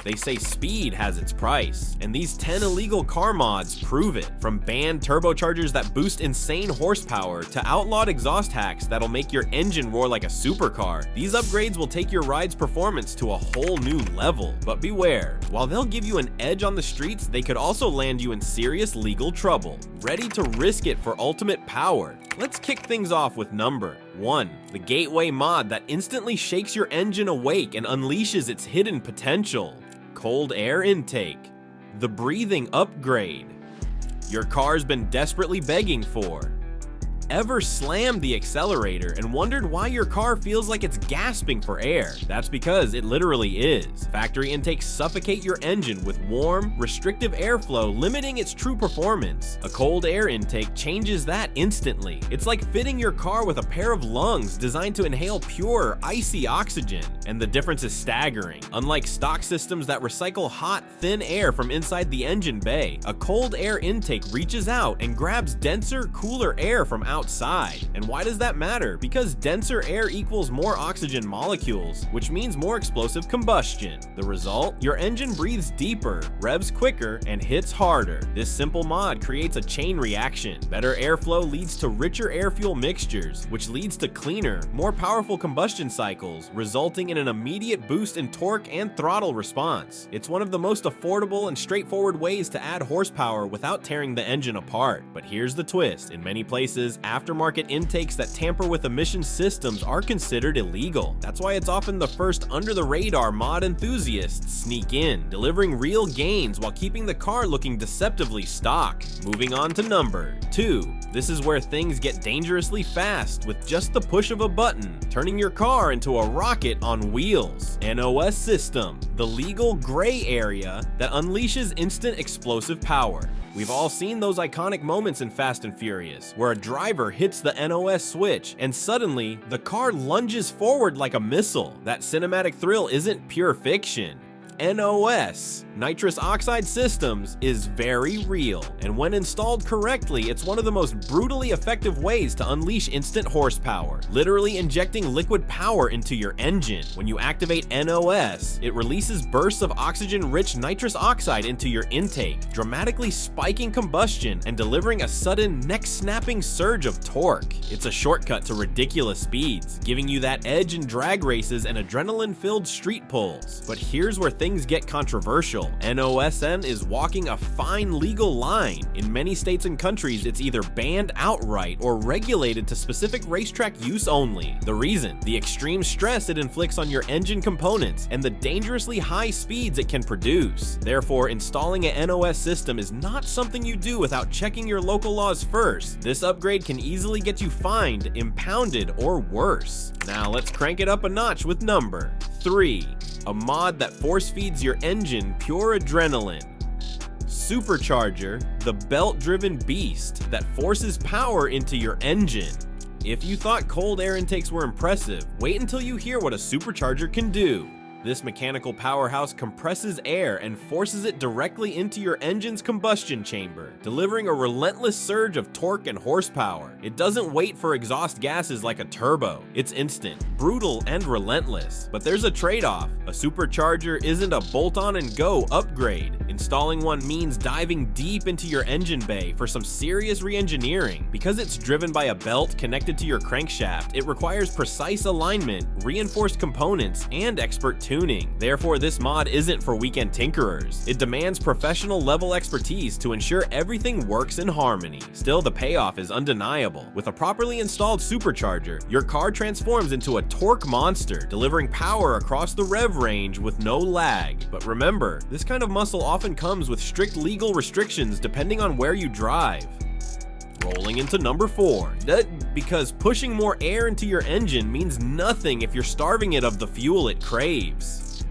They say speed has its price, and these 10 illegal car mods prove it. From banned turbochargers that boost insane horsepower to outlawed exhaust hacks that'll make your engine roar like a supercar, these upgrades will take your ride's performance to a whole new level. But beware, while they'll give you an edge on the streets, they could also land you in serious legal trouble. Ready to risk it for ultimate power? Let's kick things off with number 1. The Gateway mod that instantly shakes your engine awake and unleashes its hidden potential. Cold air intake. The breathing upgrade your car's been desperately begging for. Ever slammed the accelerator and wondered why your car feels like it's gasping for air? That's because it literally is. Factory intakes suffocate your engine with warm, restrictive airflow, limiting its true performance. A cold air intake changes that instantly. It's like fitting your car with a pair of lungs designed to inhale pure, icy oxygen. And the difference is staggering. Unlike stock systems that recycle hot, thin air from inside the engine bay, a cold air intake reaches out and grabs denser, cooler air from outside. And why does that matter? Because denser air equals more oxygen molecules, which means more explosive combustion. The result? Your engine breathes deeper, revs quicker, and hits harder. This simple mod creates a chain reaction. Better airflow leads to richer air-fuel mixtures, which leads to cleaner, more powerful combustion cycles, resulting in an immediate boost in torque and throttle response. It's one of the most affordable and straightforward ways to add horsepower without tearing the engine apart. But here's the twist. In many places, aftermarket intakes that tamper with emission systems are considered illegal. That's why it's often the first under-the-radar mod enthusiasts sneak in, delivering real gains while keeping the car looking deceptively stock. Moving on to number 2. This is where things get dangerously fast with just the push of a button, turning your car into a rocket on wheels. NOS system, the legal gray area that unleashes instant explosive power. We've all seen those iconic moments in Fast and Furious, where a driver hits the NOS switch and suddenly the car lunges forward like a missile. That cinematic thrill isn't pure fiction. NOS, nitrous oxide systems, is very real, and when installed correctly, it's one of the most brutally effective ways to unleash instant horsepower, literally injecting liquid power into your engine. When you activate NOS, it releases bursts of oxygen-rich nitrous oxide into your intake, dramatically spiking combustion and delivering a sudden, neck-snapping surge of torque. It's a shortcut to ridiculous speeds, giving you that edge in drag races and adrenaline-filled street pulls. But here's where things get controversial. NOSN is walking a fine legal line. In many states and countries, it's either banned outright or regulated to specific racetrack use only. The reason? The extreme stress it inflicts on your engine components and the dangerously high speeds it can produce. Therefore, installing a NOS system is not something you do without checking your local laws first. This upgrade can easily get you fined, impounded, or worse. Now let's crank it up a notch with number 3. A mod that force feeds your engine pure adrenaline. Supercharger, the belt-driven beast that forces power into your engine. If you thought cold air intakes were impressive, wait until you hear what a supercharger can do. This mechanical powerhouse compresses air and forces it directly into your engine's combustion chamber, delivering a relentless surge of torque and horsepower. It doesn't wait for exhaust gases like a turbo. It's instant, brutal, and relentless. But there's a trade-off. A supercharger isn't a bolt-on-and-go upgrade. Installing one means diving deep into your engine bay for some serious re-engineering. Because it's driven by a belt connected to your crankshaft, it requires precise alignment, reinforced components, and expert tuning. Therefore, this mod isn't for weekend tinkerers. It demands professional level expertise to ensure everything works in harmony. Still, the payoff is undeniable. With a properly installed supercharger, your car transforms into a torque monster, delivering power across the rev range with no lag. But remember, this kind of muscle often comes with strict legal restrictions depending on where you drive. Rolling into number 4. Because pushing more air into your engine means nothing if you're starving it of the fuel it craves.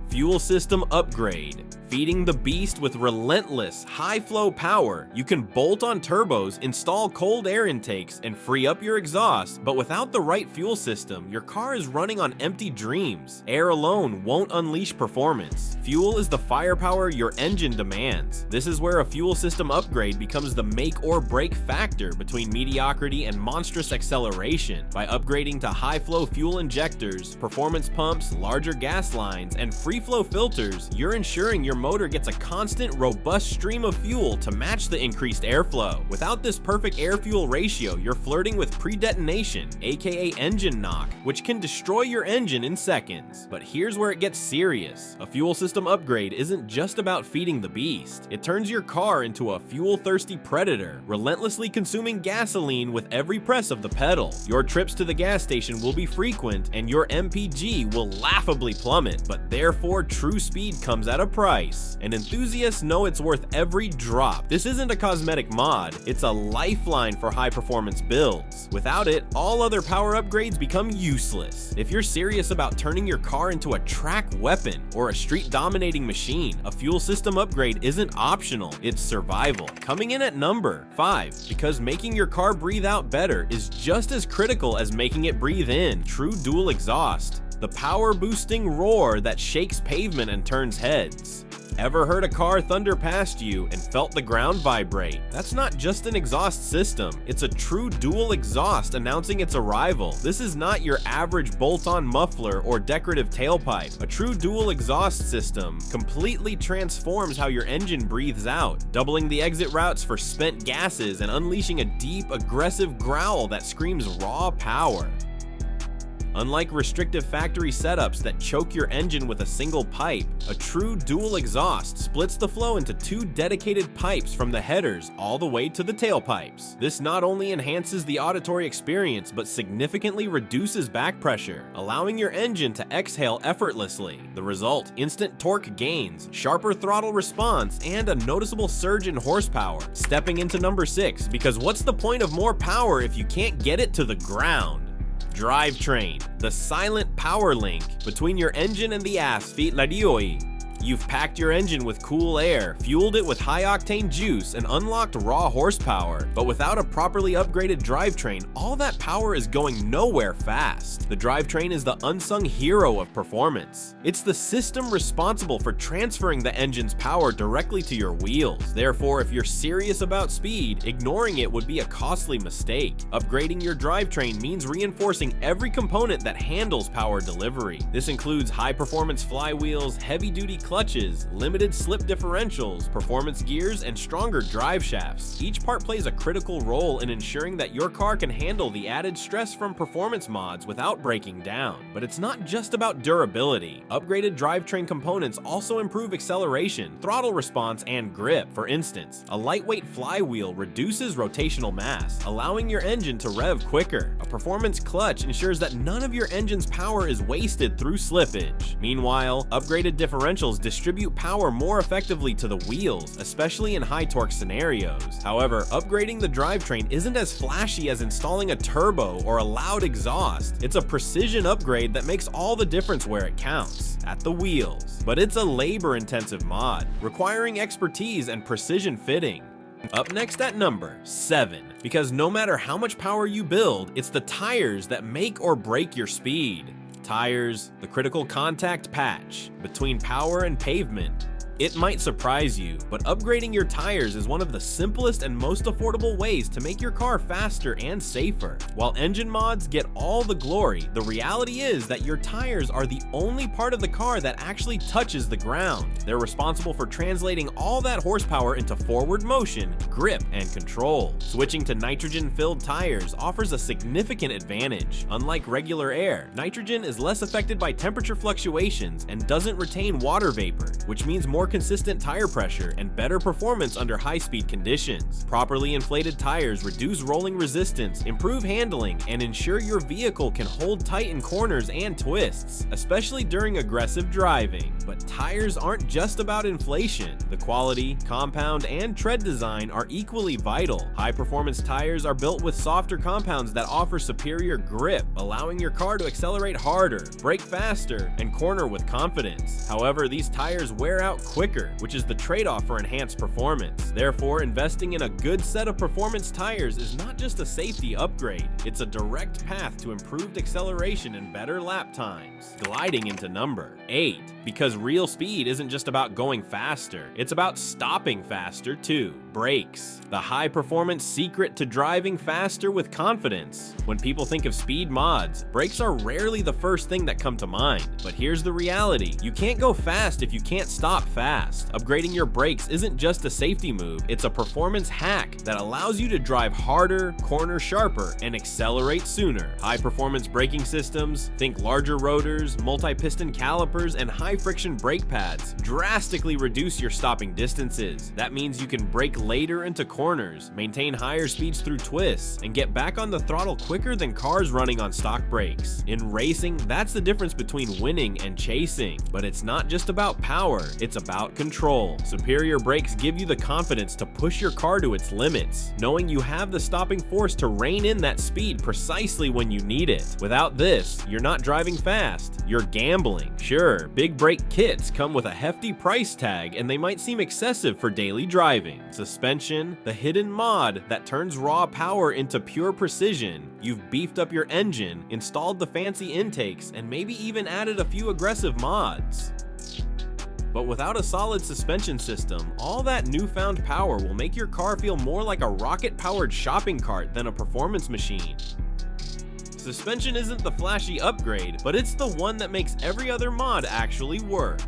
Fuel system upgrade. Feeding the beast with relentless, high-flow power, you can bolt on turbos, install cold air intakes, and free up your exhaust, but without the right fuel system, your car is running on empty dreams. Air alone won't unleash performance. Fuel is the firepower your engine demands. This is where a fuel system upgrade becomes the make-or-break factor between mediocrity and monstrous acceleration. By upgrading to high-flow fuel injectors, performance pumps, larger gas lines, and free-flow filters, you're ensuring your motor gets a constant, robust stream of fuel to match the increased airflow. Without this perfect air-fuel ratio, you're flirting with pre-detonation, aka engine knock, which can destroy your engine in seconds. But here's where it gets serious. A fuel system upgrade isn't just about feeding the beast. It turns your car into a fuel-thirsty predator, relentlessly consuming gasoline with every press of the pedal. Your trips to the gas station will be frequent, and your MPG will laughably plummet, but therefore true speed comes at a price, and enthusiasts know it's worth every drop. This isn't a cosmetic mod, it's a lifeline for high-performance builds. Without it, all other power upgrades become useless. If you're serious about turning your car into a track weapon or a street-dominating machine, a fuel system upgrade isn't optional, it's survival. Coming in at number 5, because making your car breathe out better is just as critical as making it breathe in. True dual exhaust. The power-boosting roar that shakes pavement and turns heads. Ever heard a car thunder past you and felt the ground vibrate? That's not just an exhaust system, it's a true dual exhaust announcing its arrival. This is not your average bolt-on muffler or decorative tailpipe. A true dual exhaust system completely transforms how your engine breathes out, doubling the exit routes for spent gases and unleashing a deep, aggressive growl that screams raw power. Unlike restrictive factory setups that choke your engine with a single pipe, a true dual exhaust splits the flow into 2 dedicated pipes from the headers all the way to the tailpipes. This not only enhances the auditory experience, but significantly reduces back pressure, allowing your engine to exhale effortlessly. The result: instant torque gains, sharper throttle response, and a noticeable surge in horsepower. Stepping into number 6, because what's the point of more power if you can't get it to the ground? Drivetrain, the silent power link between your engine and the asphalt radioi. You've packed your engine with cool air, fueled it with high-octane juice, and unlocked raw horsepower. But without a properly upgraded drivetrain, all that power is going nowhere fast. The drivetrain is the unsung hero of performance. It's the system responsible for transferring the engine's power directly to your wheels. Therefore, if you're serious about speed, ignoring it would be a costly mistake. Upgrading your drivetrain means reinforcing every component that handles power delivery. This includes high-performance flywheels, heavy-duty clutches, limited slip differentials, performance gears, and stronger drive shafts. Each part plays a critical role in ensuring that your car can handle the added stress from performance mods without breaking down. But it's not just about durability. Upgraded drivetrain components also improve acceleration, throttle response, and grip. For instance, a lightweight flywheel reduces rotational mass, allowing your engine to rev quicker. A performance clutch ensures that none of your engine's power is wasted through slippage. Meanwhile, upgraded differentials distribute power more effectively to the wheels, especially in high torque scenarios. However, upgrading the drivetrain isn't as flashy as installing a turbo or a loud exhaust. It's a precision upgrade that makes all the difference where it counts, at the wheels. But it's a labor-intensive mod, requiring expertise and precision fitting. Up next at number 7, because no matter how much power you build, it's the tires that make or break your speed. Tires, the critical contact patch between power and pavement. It might surprise you, but upgrading your tires is one of the simplest and most affordable ways to make your car faster and safer. While engine mods get all the glory, the reality is that your tires are the only part of the car that actually touches the ground. They're responsible for translating all that horsepower into forward motion, grip, and control. Switching to nitrogen-filled tires offers a significant advantage. Unlike regular air, nitrogen is less affected by temperature fluctuations and doesn't retain water vapor, which means more consistent tire pressure and better performance under high-speed conditions. Properly inflated tires reduce rolling resistance, improve handling, and ensure your vehicle can hold tight in corners and twists, especially during aggressive driving. But tires aren't just about inflation. The quality, compound, and tread design are equally vital. High-performance tires are built with softer compounds that offer superior grip, allowing your car to accelerate harder, brake faster, and corner with confidence. However, these tires wear out quickly quicker, which is the trade-off for enhanced performance. Therefore, investing in a good set of performance tires is not just a safety upgrade, it's a direct path to improved acceleration and better lap times. Gliding into number 8, because real speed isn't just about going faster, it's about stopping faster too. Brakes, the high-performance secret to driving faster with confidence. When people think of speed mods, brakes are rarely the first thing that come to mind. But here's the reality: you can't go fast if you can't stop fast. Upgrading your brakes isn't just a safety move, it's a performance hack that allows you to drive harder, corner sharper, and accelerate sooner. High-performance braking systems, think larger rotors, multi-piston calipers, and high-friction brake pads, drastically reduce your stopping distances. That means you can brake later into corners, maintain higher speeds through twists, and get back on the throttle quicker than cars running on stock brakes. In racing, that's the difference between winning and chasing. But it's not just about power, it's about control. Superior brakes give you the confidence to push your car to its limits, knowing you have the stopping force to rein in that speed precisely when you need it. Without this, you're not driving fast, you're gambling. Sure, big brake kits come with a hefty price tag, and they might seem excessive for daily driving. Suspension, the hidden mod that turns raw power into pure precision. You've beefed up your engine, installed the fancy intakes, and maybe even added a few aggressive mods. But without a solid suspension system, all that newfound power will make your car feel more like a rocket-powered shopping cart than a performance machine. Suspension isn't the flashy upgrade, but it's the one that makes every other mod actually work.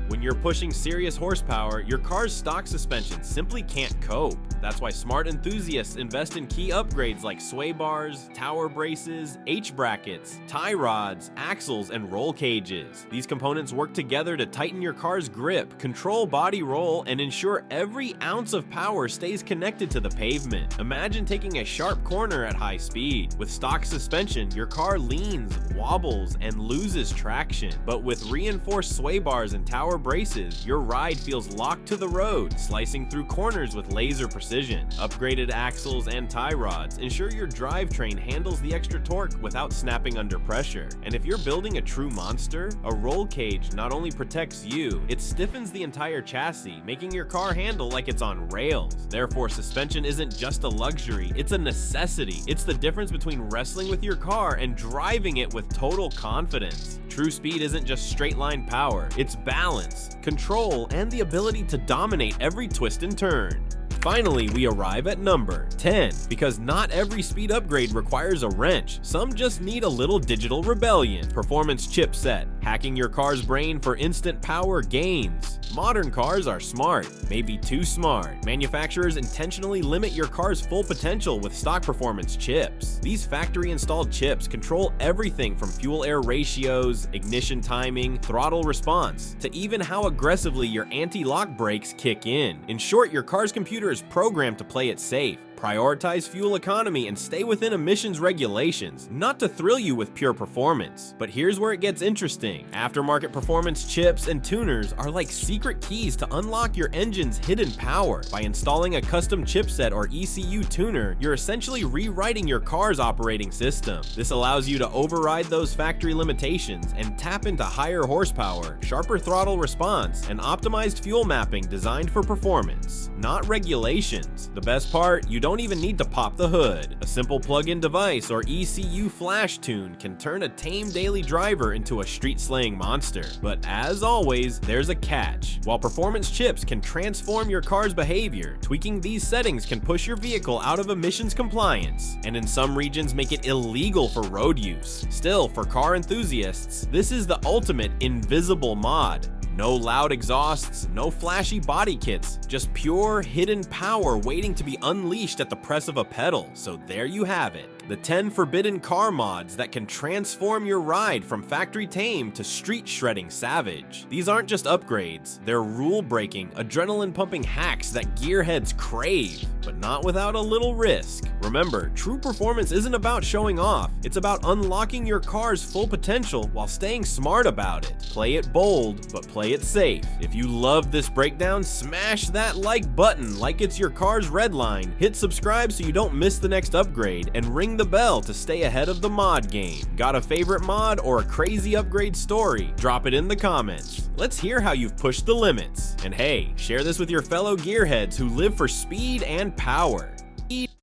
When you're pushing serious horsepower, your car's stock suspension simply can't cope. That's why smart enthusiasts invest in key upgrades like sway bars, tower braces, H-brackets, tie rods, axles, and roll cages. These components work together to tighten your car's grip, control body roll, and ensure every ounce of power stays connected to the pavement. Imagine taking a sharp corner at high speed. With stock suspension, your car leans, wobbles, and loses traction. But with reinforced sway bars and tower braces, your ride feels locked to the road, slicing through corners with laser precision. Upgraded axles and tie rods ensure your drivetrain handles the extra torque without snapping under pressure. And if you're building a true monster, a roll cage not only protects you, it stiffens the entire chassis, making your car handle like it's on rails. Therefore, suspension isn't just a luxury, it's a necessity. It's the difference between wrestling with your car and driving it with total confidence. True speed isn't just straight line power, it's balance, control, and the ability to dominate every twist and turn. Finally, we arrive at number 10, because not every speed upgrade requires a wrench. Some just need a little digital rebellion. Performance chipset, hacking your car's brain for instant power gains. Modern cars are smart, maybe too smart. Manufacturers intentionally limit your car's full potential with stock performance chips. These factory-installed chips control everything from fuel-air ratios, ignition timing, throttle response, to even how aggressively your anti-lock brakes kick in. In short, your car's computer is programmed to play it safe, prioritize fuel economy, and stay within emissions regulations, not to thrill you with pure performance. But here's where it gets interesting. Aftermarket performance chips and tuners are like secret keys to unlock your engine's hidden power. By installing a custom chipset or ECU tuner, you're essentially rewriting your car's operating system. This allows you to override those factory limitations and tap into higher horsepower, sharper throttle response, and optimized fuel mapping designed for performance, not regulations. The best part, you don't even need to pop the hood. A simple plug-in device or ECU flash tune can turn a tame daily driver into a street-slaying monster. But as always, there's a catch. While performance chips can transform your car's behavior, tweaking these settings can push your vehicle out of emissions compliance, and in some regions make it illegal for road use. Still, for car enthusiasts, this is the ultimate invisible mod. No loud exhausts, no flashy body kits, just pure hidden power waiting to be unleashed at the press of a pedal. So there you have it. The 10 forbidden car mods that can transform your ride from factory tame to street shredding savage. These aren't just upgrades, they're rule-breaking, adrenaline-pumping hacks that gearheads crave, but not without a little risk. Remember, true performance isn't about showing off, it's about unlocking your car's full potential while staying smart about it. Play it bold, but play it safe. If you loved this breakdown, smash that like button like it's your car's red line, hit subscribe so you don't miss the next upgrade, and ring ring the bell to stay ahead of the mod game. Got a favorite mod or a crazy upgrade story? Drop it in the comments. Let's hear how you've pushed the limits. And hey, share this with your fellow gearheads who live for speed and power.